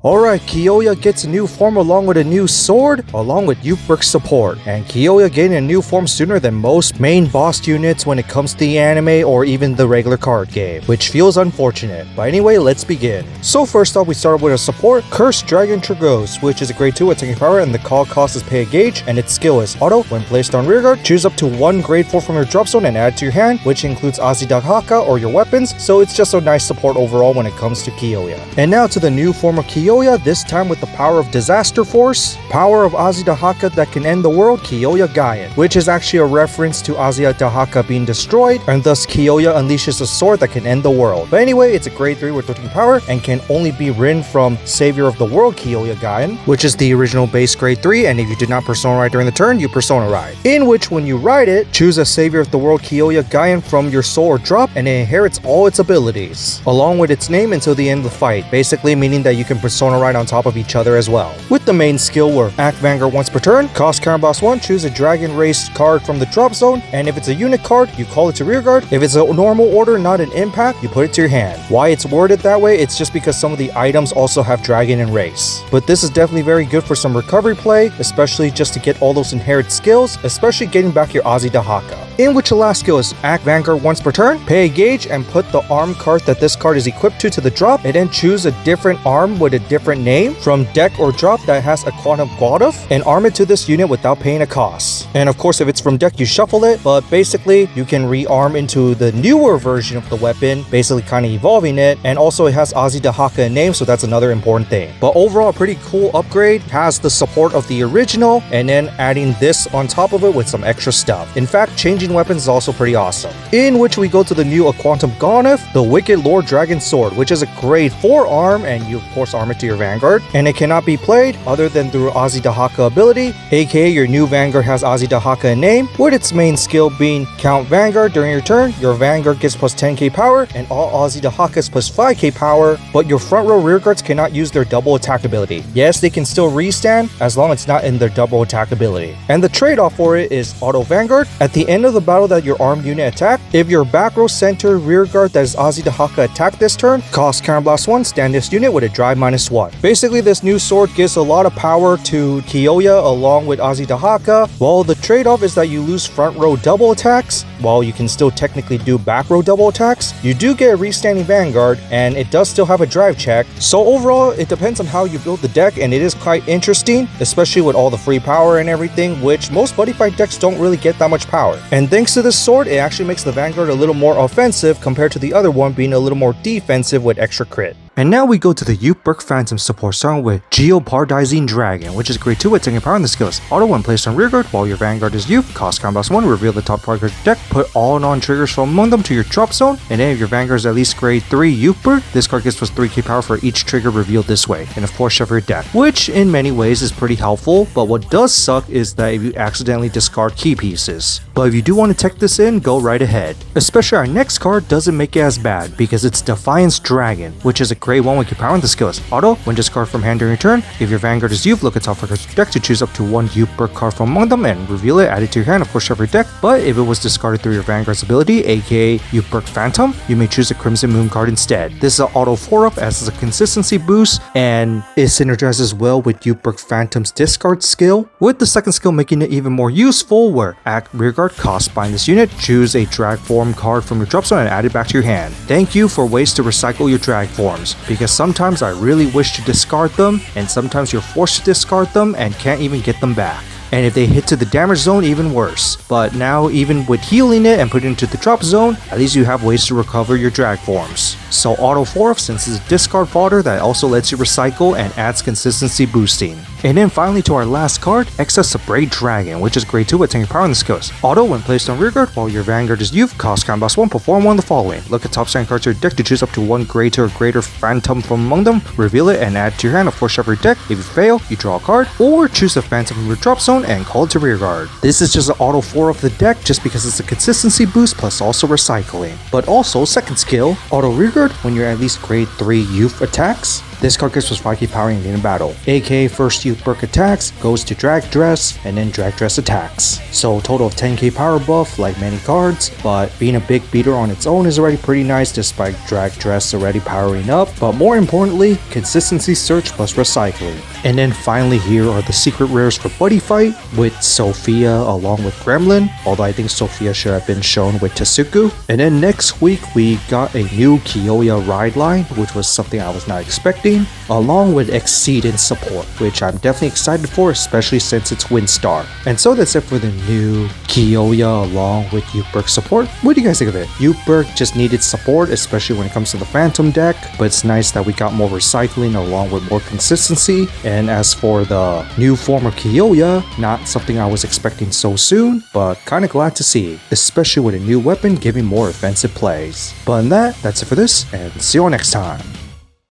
Alright, Kyoya gets a new form along with a new sword, along with Youthberk support, and Kyoya gained a new form sooner than most main boss units when it comes to the anime or even the regular card game, which feels unfortunate. But anyway, let's begin. So first off, we start with a support, Cursed Dragon Trigos, which is a grade 2 attacking power and the call cost is pay a gauge, and its skill is auto. When placed on rearguard, choose up to one grade 4 from your drop zone and add to your hand, which includes Dahaka or your weapons, so it's just a nice support overall when it comes to Kyoya. And now to the new form of Kyoya, this time with the power of Disaster Force, power of Dahaka that can end the world, Kioya Gaian, which is actually a reference to Dahaka being destroyed, and thus Kyoya unleashes a sword that can end the world. But anyway, it's a grade 3 with 13 power and can only be ridden from Savior of the World Kyoya Gaian, which is the original base grade 3, and if you did not Persona Ride during the turn, you Persona Ride. In which, when you ride it, choose a Savior of the World Kyoya Gaian from your soul or drop, and it inherits all its abilities, along with its name until the end of the fight, basically meaning that you can Persona Ride on top of each other as well. With the main skill where act Vanguard once per turn, cost Boss 1, choose a Dragon Race card from the drop zone, and if it's a unit card, you call it to rearguard. If it's a normal order, not an impact, you put it to your hand. Why it's worded that way, it's just because some of the items also have Dragon and Race. But this is definitely very good for some recovery play, especially just to get all those inherent skills, especially getting back your Dahaka. In which the last skill is act Vanguard once per turn, pay a gauge, and put the arm card that this card is equipped to the drop, and then choose a different arm with a different name from deck or drop that has Aquantum Gonth, and arm it to this unit without paying a cost. And of course, if it's from deck, you shuffle it, but basically you can rearm into the newer version of the weapon, basically kind of evolving it, and also it has Dahaka name, so that's another important thing. But overall, a pretty cool upgrade, has the support of the original, and then adding this on top of it with some extra stuff. In fact, changing weapons is also pretty awesome. In which we go to the new Aquantum Gonth, the Wicked Lord Dragon Sword, which is a grade 4 arm, and you of course arm it to your Vanguard, and it cannot be played other than through Dahaka ability, aka your new Vanguard has Dahaka in name, with its main skill being count Vanguard during your turn. Your Vanguard gets plus 10k power, and all Dahakas plus 5k power, but your front row rearguards cannot use their double attack ability. Yes, they can still restand as long as it's not in their double attack ability. And the trade-off for it is auto Vanguard. At the end of the battle that your armed unit attack, if your back row center rearguard that is Dahaka attacked this turn, cost Blast 1, stand this unit with a drive -1. Basically, this new sword gives a lot of power to Kyoya along with Dahaka, while the trade-off is that you lose front row double attacks. While you can still technically do back row double attacks, you do get a restanding Vanguard, and it does still have a drive check. So overall, it depends on how you build the deck, and it is quite interesting, especially with all the free power and everything, which most Buddyfight decks don't really get that much power. And thanks to this sword, it actually makes the Vanguard a little more offensive compared to the other one being a little more defensive with extra crit. And now we go to the Youthberk Fantome support starting with Geopardizing Dragon, which is grade 2 attacking power and the skills auto when placed on rearguard while your Vanguard is Youth, cost Boss 1, reveal the top card of your deck, put all non-triggers from among them to your drop zone, and then if your Vanguard is at least grade 3 Youthberk, this card gets plus 3k power for each trigger revealed this way, and of course shuffle your deck, which in many ways is pretty helpful, but what does suck is that if you accidentally discard key pieces. But if you do want to tech this in, go right ahead. Especially our next card doesn't make it as bad, because it's Defiance Dragon, which is a grade 1 with your power and the skills auto when discard from hand during your turn. If your Vanguard is Youth, look at top of your deck to choose up to one Youthberk card from among them and reveal it, add it to your hand, of course shuffle your deck. But if it was discarded through your Vanguard's ability, aka Youthberk Fantome, you may choose a Crimson Moon card instead. This is an auto 4-up as a consistency boost, and it synergizes well with Youthberk Fantome's discard skill, with the second skill making it even more useful, where act rearguard, cost bind this unit, choose a drag form card from your drop zone and add it back to your hand. Thank you for ways to recycle your drag forms, because sometimes I really wish to discard them, and sometimes you're forced to discard them and can't even get them back. And if they hit to the damage zone, even worse. But now, even with healing it and putting it into the drop zone, at least you have ways to recover your drag forms. So auto 4-up, since it's a discard fodder that also lets you recycle and adds consistency boosting. And then finally to our last card, Excess of Braid Dragon, which is grade 2 attacking power and the skills auto when placed on rearguard while your Vanguard is Youth, cost Boss 1, perform one of the following. Look at top 7 cards of your deck to choose up to one grade 2 or greater Fantome from among them, reveal it and add it to your hand, of course shuffle your deck. If you fail, you draw a card, or choose a Fantome from your drop zone and call it to rearguard. This is just an auto 4 of the deck just because it's a consistency boost plus also recycling. But also second skill, auto rearguard when you're at least grade 3 Youth attacks, This card gets plus 5k power in battle, aka first Youthberk attacks goes to Drag Dress and then Drag Dress attacks. So a total of 10k power buff like many cards, but being a big beater on its own is already pretty nice despite Drag Dress already powering up, but more importantly, consistency search plus recycling. And then finally here are the secret rares for Buddyfight with Sophia along with Gremlin, although I think Sophia should have been shown with Tasuku. And then next week we got a new Kyoya ride line, which was something I was not expecting, along with Exceedance support, which I'm definitely excited for, especially since it's Windstar. And so that's it for the new Kyoya along with Youthberk support. What do you guys think of it? Youthberk just needed support, especially when it comes to the Fantôme deck, but it's nice that we got more recycling along with more consistency. And as for the new form of Kyoya, not something I was expecting so soon, but kinda glad to see, especially with a new weapon giving more offensive plays. But on that, that's it for this, and see you all next time.